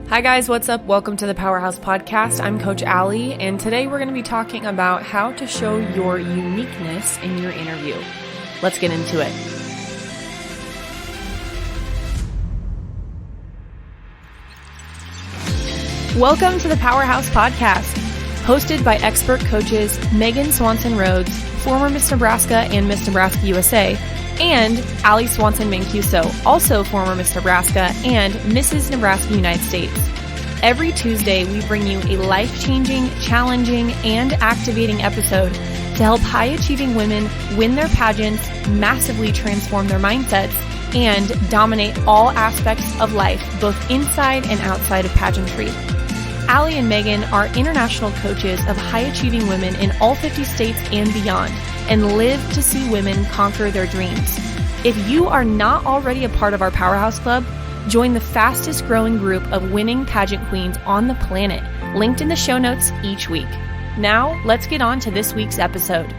Hi guys, what's up? Welcome to the Powerhouse Podcast. I'm Coach Allie, and today we're going to be talking about how to show your uniqueness in your interview. Let's get into it. Welcome to the Powerhouse Podcast, hosted by expert coaches Megan Swanson-Rhodes, former Miss Nebraska and Miss Nebraska USA, and Allie Swanson-Mancuso, also former Miss Nebraska and Mrs. Nebraska United States. Every Tuesday, we bring you a life-changing, challenging, and activating episode to help high-achieving women win their pageants, massively transform their mindsets, and dominate all aspects of life, both inside and outside of pageantry. Allie and Megan are international coaches of high-achieving women in all 50 states and beyond, and live to see women conquer their dreams. If you are not already a part of our Powerhouse Club, join the fastest growing group of winning pageant queens on the planet, linked in the show notes each week. Now, let's get on to this week's episode.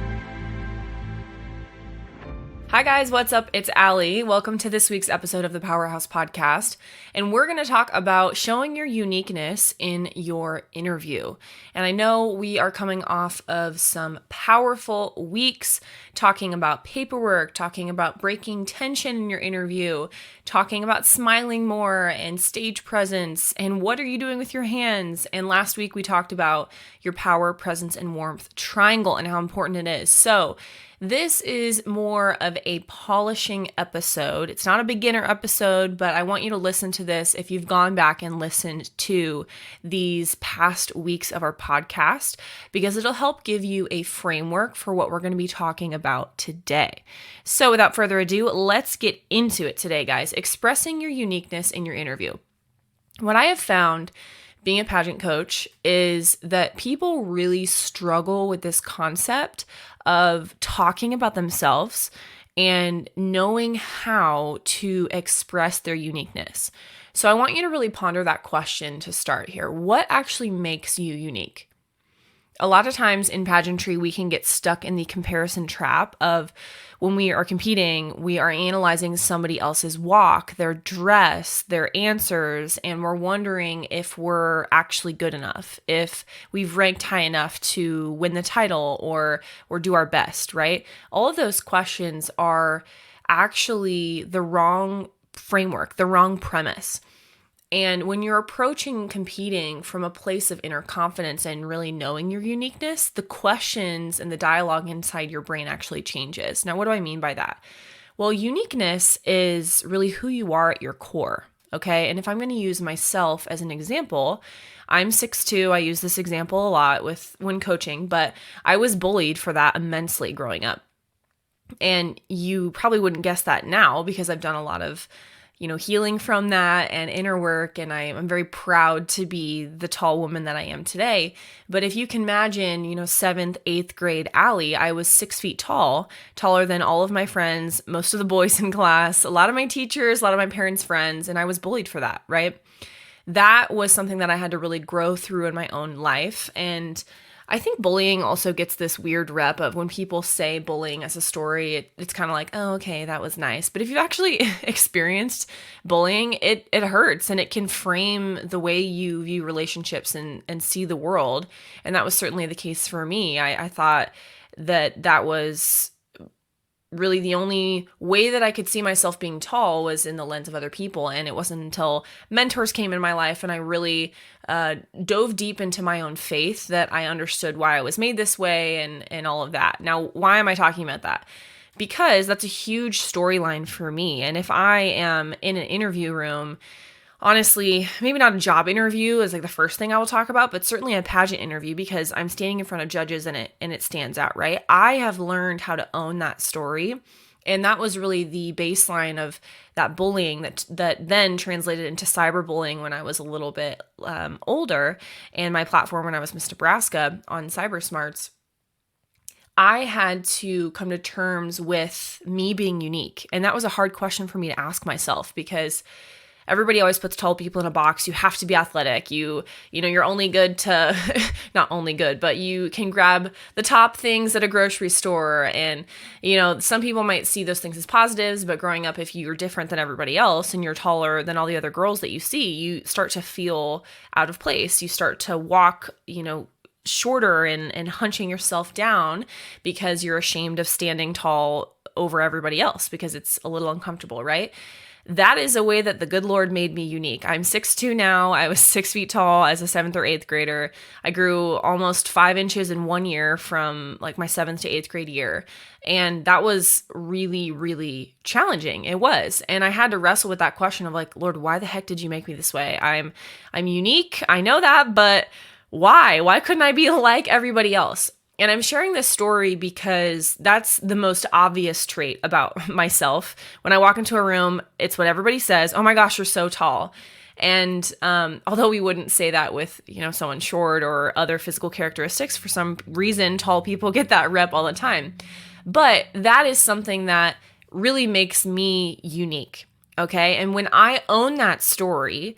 Hi guys, what's up? It's Allie. Welcome to this week's episode of the Powerhouse Podcast. And we're going to talk about showing your uniqueness in your interview. And I know we are coming off of some powerful weeks talking about paperwork, talking about breaking tension in your interview, talking about smiling more and stage presence and what are you doing with your hands. And last week we talked about your power, presence, and warmth triangle and how important it is. So this is more of a polishing episode. It's not a beginner episode, but I want you to listen to this if you've gone back and listened to these past weeks of our podcast, because it'll help give you a framework for what we're going to be talking about today. So without further ado, let's get into it today, guys. Expressing your uniqueness in your interview. What I have found being a pageant coach is that people really struggle with this concept of talking about themselves and knowing how to express their uniqueness. So I want you to really ponder that question to start here. What actually makes you unique? A lot of times in pageantry, we can get stuck in the comparison trap of when we are competing, we are analyzing somebody else's walk, their dress, their answers, and we're wondering if we're actually good enough, if we've ranked high enough to win the title or do our best, right? All of those questions are actually the wrong framework, the wrong premise. And when you're approaching competing from a place of inner confidence and really knowing your uniqueness, the questions and the dialogue inside your brain actually changes. Now, what do I mean by that? Well, uniqueness is really who you are at your core, okay? And if I'm going to use myself as an example, I'm 6'2". I use this example a lot when coaching, but I was bullied for that immensely growing up. And you probably wouldn't guess that now because I've done a lot of healing from that and inner work. And I'm very proud to be the tall woman that I am today. But if you can imagine, 7th, 8th grade Allie, I was 6 feet tall, taller than all of my friends, most of the boys in class, a lot of my teachers, a lot of my parents' friends. And I was bullied for that, right? That was something that I had to really grow through in my own life. And I think bullying also gets this weird rep of when people say bullying as a story, it's kind of like, oh, okay, that was nice. But if you've actually experienced bullying, it hurts and it can frame the way you view relationships and see the world. And that was certainly the case for me. I thought that was really the only way that I could see myself being tall was in the lens of other people. And it wasn't until mentors came in my life and I really dove deep into my own faith that I understood why I was made this way and all of that. Now, why am I talking about that? Because that's a huge storyline for me. And if I am in an interview room, honestly, maybe not a job interview is like the first thing I will talk about, but certainly a pageant interview because I'm standing in front of judges and it stands out, right? I have learned how to own that story. And that was really the baseline of that bullying that then translated into cyberbullying when I was a little bit older, and my platform when I was Miss Nebraska on Cyber Smarts. I had to come to terms with me being unique. And that was a hard question for me to ask myself because everybody always puts tall people in a box. You have to be athletic. You're only good to, not only good, but you can grab the top things at a grocery store. And, some people might see those things as positives, but growing up, if you're different than everybody else and you're taller than all the other girls that you see, you start to feel out of place. You start to walk, shorter and hunching yourself down because you're ashamed of standing tall over everybody else because it's a little uncomfortable, right? That is a way that the good Lord made me unique. I'm 6'2" now. I was 6 feet tall as a 7th or 8th grader. I grew almost 5 inches in 1 year from like my 7th to 8th grade year. And that was really, really challenging. It was. And I had to wrestle with that question of like, Lord, why the heck did you make me this way? I'm unique. I know that, but why? Why couldn't I be like everybody else? And I'm sharing this story because that's the most obvious trait about myself. When I walk into a room, it's what everybody says. Oh my gosh, you're so tall. And although we wouldn't say that with, someone short or other physical characteristics, for some reason, tall people get that rep all the time. But that is something that really makes me unique. Okay. And when I own that story,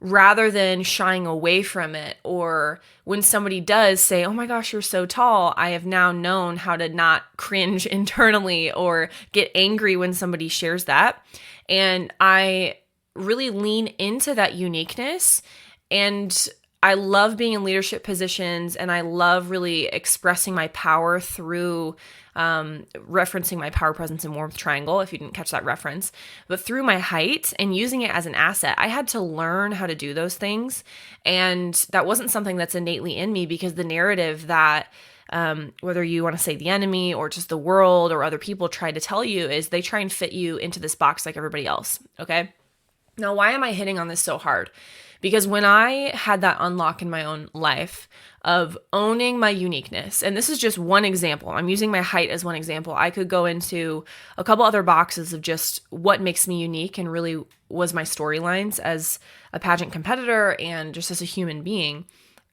rather than shying away from it, or when somebody does say, oh my gosh, you're so tall, I have now known how to not cringe internally or get angry when somebody shares that. And I really lean into that uniqueness. And I love being in leadership positions, and I love really expressing my power through referencing my power, presence, and warmth triangle, if you didn't catch that reference, but through my height and using it as an asset. I had to learn how to do those things. And that wasn't something that's innately in me, because the narrative that whether you want to say the enemy or just the world or other people try to tell you is they try and fit you into this box like everybody else. Okay. Now, why am I hitting on this so hard? Because when I had that unlock in my own life of owning my uniqueness, and this is just one example, I'm using my height as one example. I could go into a couple other boxes of just what makes me unique and really was my storylines as a pageant competitor and just as a human being.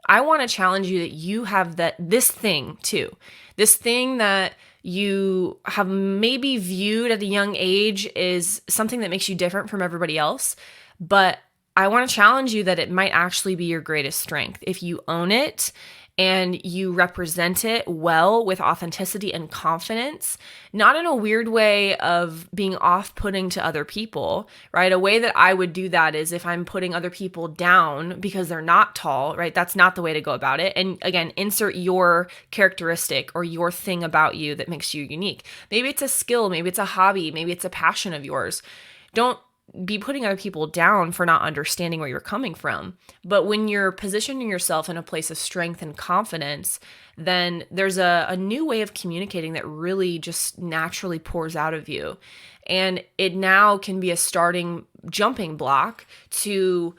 I want to challenge you that you have this thing too, this thing that you have maybe viewed at a young age is something that makes you different from everybody else, but I want to challenge you that it might actually be your greatest strength if you own it and you represent it well with authenticity and confidence, not in a weird way of being off-putting to other people, right? A way that I would do that is if I'm putting other people down because they're not tall, right? That's not the way to go about it. And again, insert your characteristic or your thing about you that makes you unique. Maybe it's a skill, maybe it's a hobby, maybe it's a passion of yours. Don't be putting other people down for not understanding where you're coming from. But when you're positioning yourself in a place of strength and confidence, then there's a new way of communicating that really just naturally pours out of you. And it now can be a jumping block to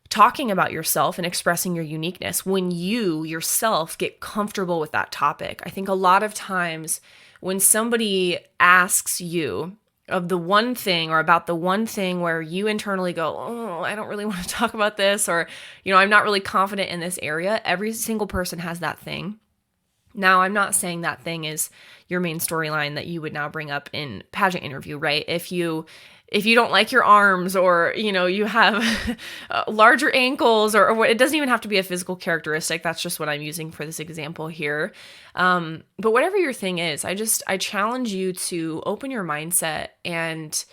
talking about yourself and expressing your uniqueness when you yourself get comfortable with that topic. I think a lot of times when somebody asks you of the one thing or about the one thing where you internally go, oh, I don't really want to talk about this, or, I'm not really confident in this area. Every single person has that thing. Now, I'm not saying that thing is your main storyline that you would now bring up in pageant interview, right? If you don't like your arms, or, you have larger ankles, or it doesn't even have to be a physical characteristic. That's just what I'm using for this example here. But whatever your thing is, I challenge you to open your mindset and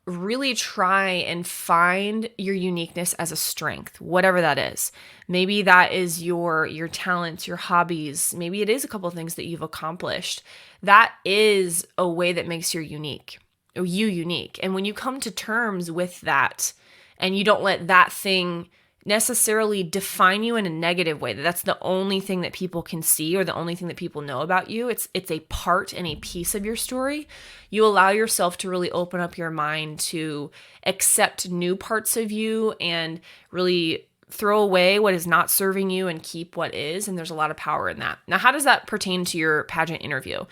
really try and find your uniqueness as a strength, whatever that is. Maybe that is your talents, your hobbies. Maybe it is a couple of things that you've accomplished. That is a way that makes you unique. And when you come to terms with that and you don't let that thing necessarily define you in a negative way, that's the only thing that people can see or the only thing that people know about you, it's a part and a piece of your story, you allow yourself to really open up your mind to accept new parts of you and really throw away what is not serving you and keep what is. And there's a lot of power in that. Now, how does that pertain to your pageant interview?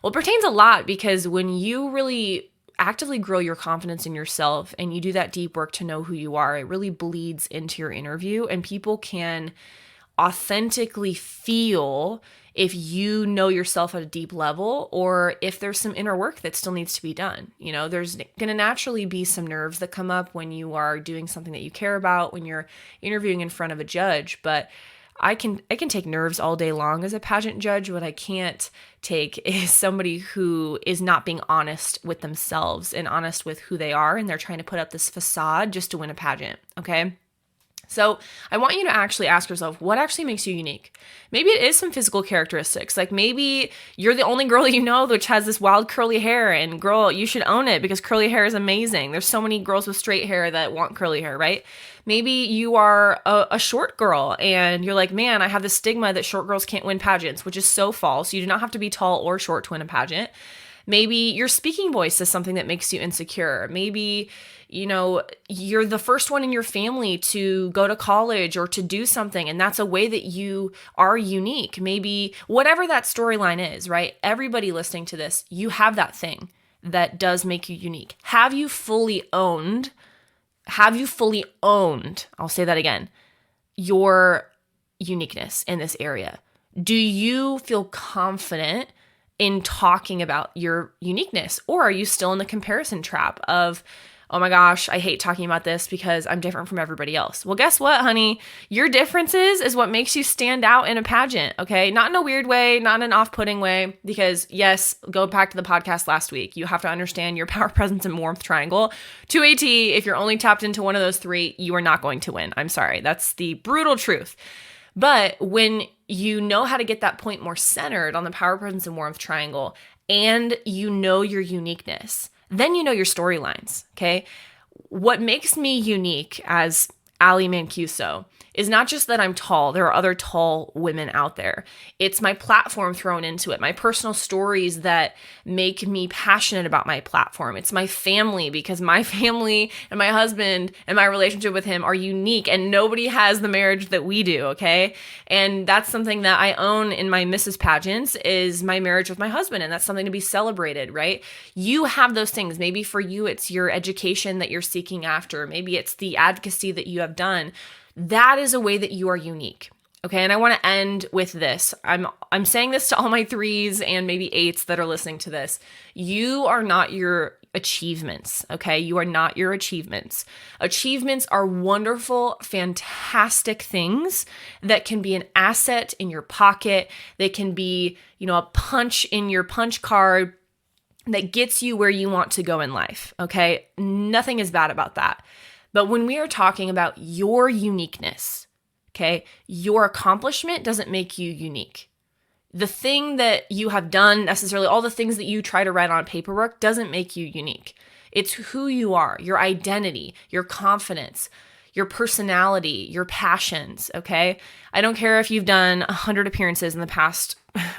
Well, it pertains a lot, because when you really actively grow your confidence in yourself and you do that deep work to know who you are, it really bleeds into your interview, and people can authentically feel if you know yourself at a deep level or if there's some inner work that still needs to be done. There's going to naturally be some nerves that come up when you are doing something that you care about, when you're interviewing in front of a judge, but I can take nerves all day long as a pageant judge. What I can't take is somebody who is not being honest with themselves and honest with who they are, and they're trying to put up this facade just to win a pageant, okay? So I want you to actually ask yourself, what actually makes you unique? Maybe it is some physical characteristics. Like maybe you're the only girl you know which has this wild curly hair, and girl, you should own it because curly hair is amazing. There's so many girls with straight hair that want curly hair, right? Maybe you are a short girl and you're like, man, I have this stigma that short girls can't win pageants, which is so false. You do not have to be tall or short to win a pageant. Maybe your speaking voice is something that makes you insecure. Maybe, you're the first one in your family to go to college or to do something, and that's a way that you are unique. Maybe whatever that storyline is, right? Everybody listening to this, you have that thing that does make you unique. Have you fully owned, I'll say that again, your uniqueness in this area? Do you feel confident in talking about your uniqueness? Or are you still in the comparison trap of, oh my gosh, I hate talking about this because I'm different from everybody else? Well, guess what, honey? Your differences is what makes you stand out in a pageant, okay? Not in a weird way, not in an off-putting way, because yes, go back to the podcast last week. You have to understand your power, presence, and warmth triangle. To AT, if you're only tapped into one of those three, you are not going to win. I'm sorry. That's the brutal truth. But when you know how to get that point more centered on the power, presence, and warmth triangle, and you know your uniqueness, then you know your storylines, okay? What makes me unique as Allie Mancuso is not just that I'm tall. There are other tall women out there. It's my platform thrown into it, my personal stories that make me passionate about my platform. It's my family, because my family and my husband and my relationship with him are unique, and nobody has the marriage that we do, okay? And that's something that I own in my Mrs. Pageants, is my marriage with my husband, and that's something to be celebrated, right? You have those things. Maybe for you, it's your education that you're seeking after. Maybe it's the advocacy that you have done. That is a way that you are unique. Okay. And I want to end with this. I'm saying this to all my 3s and maybe 8s that are listening to this. You are not your achievements. Okay. You are not your achievements. Achievements are wonderful, fantastic things that can be an asset in your pocket. They can be, a punch in your punch card that gets you where you want to go in life. Okay. Nothing is bad about that. But when we are talking about your uniqueness, okay, your accomplishment doesn't make you unique. The thing that you have done, necessarily all the things that you try to write on paperwork, doesn't make you unique. It's who you are, your identity, your confidence, your personality, your passions, okay? I don't care if you've done 100 appearances in the past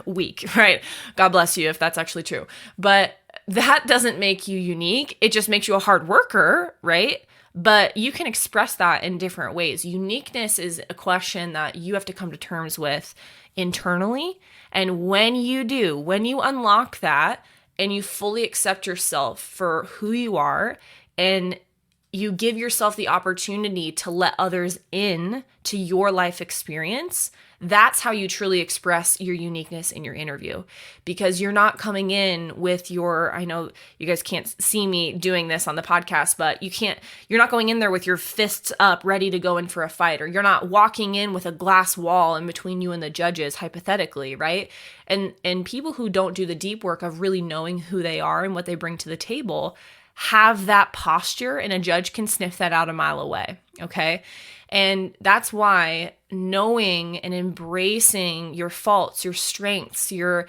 week, right? God bless you if that's actually true. But that doesn't make you unique. It just makes you a hard worker, right? But you can express that in different ways. Uniqueness is a question that you have to come to terms with internally. And when you do, when you unlock that and you fully accept yourself for who you are, and you give yourself the opportunity to let others in to your life experience, that's how you truly express your uniqueness in your interview. Because you're not coming in with I know you guys can't see me doing this on the podcast, but you're not going in there with your fists up ready to go in for a fight, or you're not walking in with a glass wall in between you and the judges, hypothetically, right? And people who don't do the deep work of really knowing who they are and what they bring to the table have that posture, and a judge can sniff that out a mile away, okay? And that's why knowing and embracing your faults, your strengths, your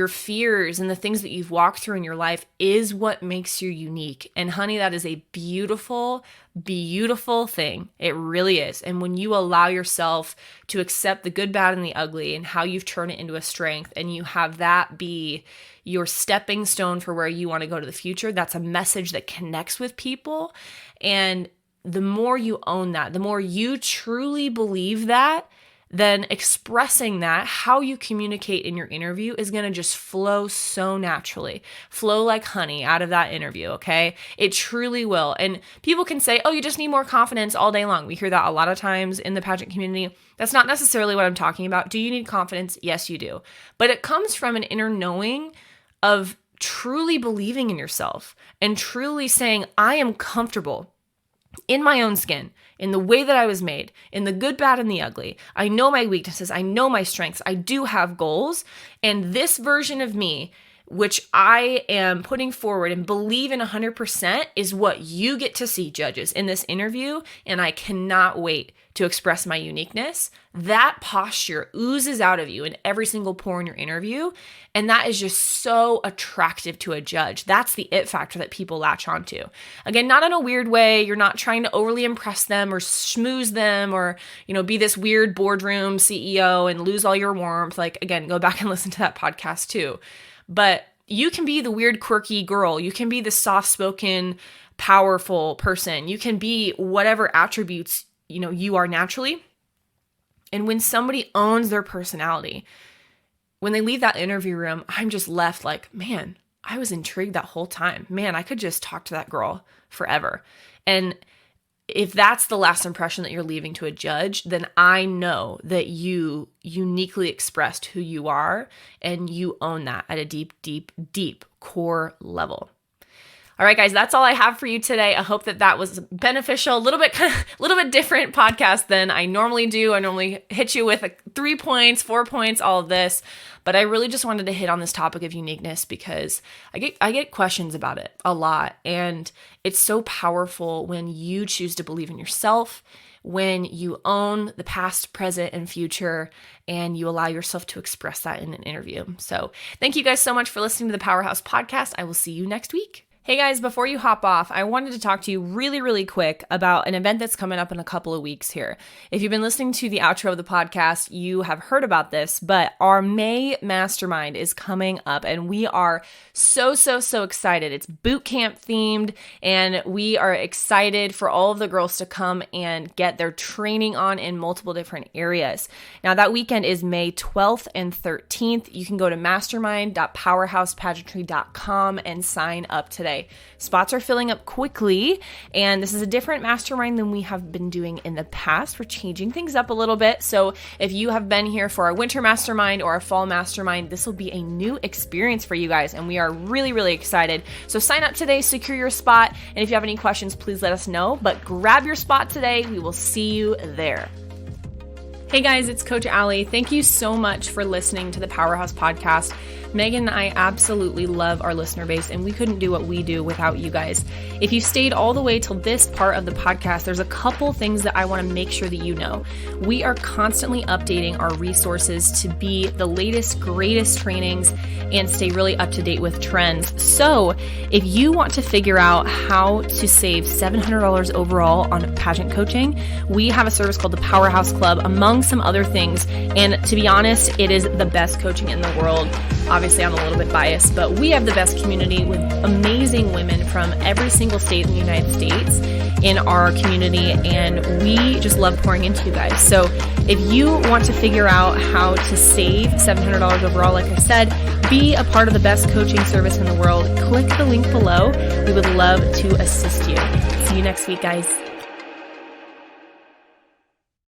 fears, and the things that you've walked through in your life is what makes you unique. And honey, that is a beautiful, beautiful thing. It really is. And when you allow yourself to accept the good, bad, and the ugly, and how you've turned it into a strength, and you have that be your stepping stone for where you want to go to the future, that's a message that connects with people. And the more you own that, the more you truly believe that, then expressing that, how you communicate in your interview is going to just flow so naturally, flow like honey out of that interview, okay? It truly will. And people can say, oh, you just need more confidence all day long. We hear that a lot of times in the pageant community. That's not necessarily what I'm talking about. Do you need confidence? Yes, you do. But it comes from an inner knowing of truly believing in yourself and truly saying, I am comfortable in my own skin, in the way that I was made, in the good, bad, and the ugly. I know my weaknesses. I know my strengths. I do have goals. And this version of me, which I am putting forward and believe in 100%, is what you get to see, judges, in this interview. And I cannot wait to express my uniqueness. That posture oozes out of you in every single pore in your interview. And that is just so attractive to a judge. That's the it factor that people latch onto. Again, not in a weird way. You're not trying to overly impress them or schmooze them or, be this weird boardroom CEO and lose all your warmth. Like, again, go back and listen to that podcast too. But you can be the weird, quirky girl. You can be the soft-spoken, powerful person. You can be whatever attributes you are naturally. And when somebody owns their personality, when they leave that interview room, I'm just left like, man, I was intrigued that whole time. Man, I could just talk to that girl forever. And if that's the last impression that you're leaving to a judge, then I know that you uniquely expressed who you are and you own that at a deep, deep, deep core level. All right, guys, that's all I have for you today. I hope that was beneficial. A little bit different podcast than I normally do. I normally hit you with 3 points, 4 points, all of this. But I really just wanted to hit on this topic of uniqueness because I get questions about it a lot. And it's so powerful when you choose to believe in yourself, when you own the past, present, and future, and you allow yourself to express that in an interview. So thank you guys so much for listening to the Powerhouse Podcast. I will see you next week. Hey guys, before you hop off, I wanted to talk to you really, really quick about an event that's coming up in a couple of weeks here. If you've been listening to the outro of the podcast, you have heard about this, but our May Mastermind is coming up and we are so excited. It's boot camp themed and we are excited for all of the girls to come and get their training on in multiple different areas. Now that weekend is May 12th and 13th. You can go to mastermind.powerhousepageantry.com and sign up today. Spots are filling up quickly, and this is a different mastermind than we have been doing in the past. We're changing things up a little bit. So if you have been here for our winter mastermind or our fall mastermind, this will be a new experience for you guys, and we are really, really excited. So sign up today, secure your spot, and if you have any questions, please let us know. But grab your spot today. We will see you there. Hey guys, it's Coach Allie. Thank you so much for listening to the Powerhouse Podcast. Megan and I absolutely love our listener base, and we couldn't do what we do without you guys. If you stayed all the way till this part of the podcast, there's a couple things that I want to make sure that you know. We are constantly updating our resources to be the latest, greatest trainings and stay really up to date with trends. So if you want to figure out how to save $700 overall on pageant coaching, we have a service called the Powerhouse Club, among some other things. And to be honest, it is the best coaching in the world. Obviously, I'm a little bit biased, but we have the best community with amazing women from every single state in the United States in our community, and we just love pouring into you guys. So if you want to figure out how to save $700 overall, like I said, be a part of the best coaching service in the world, click the link below. We would love to assist you. See you next week, guys.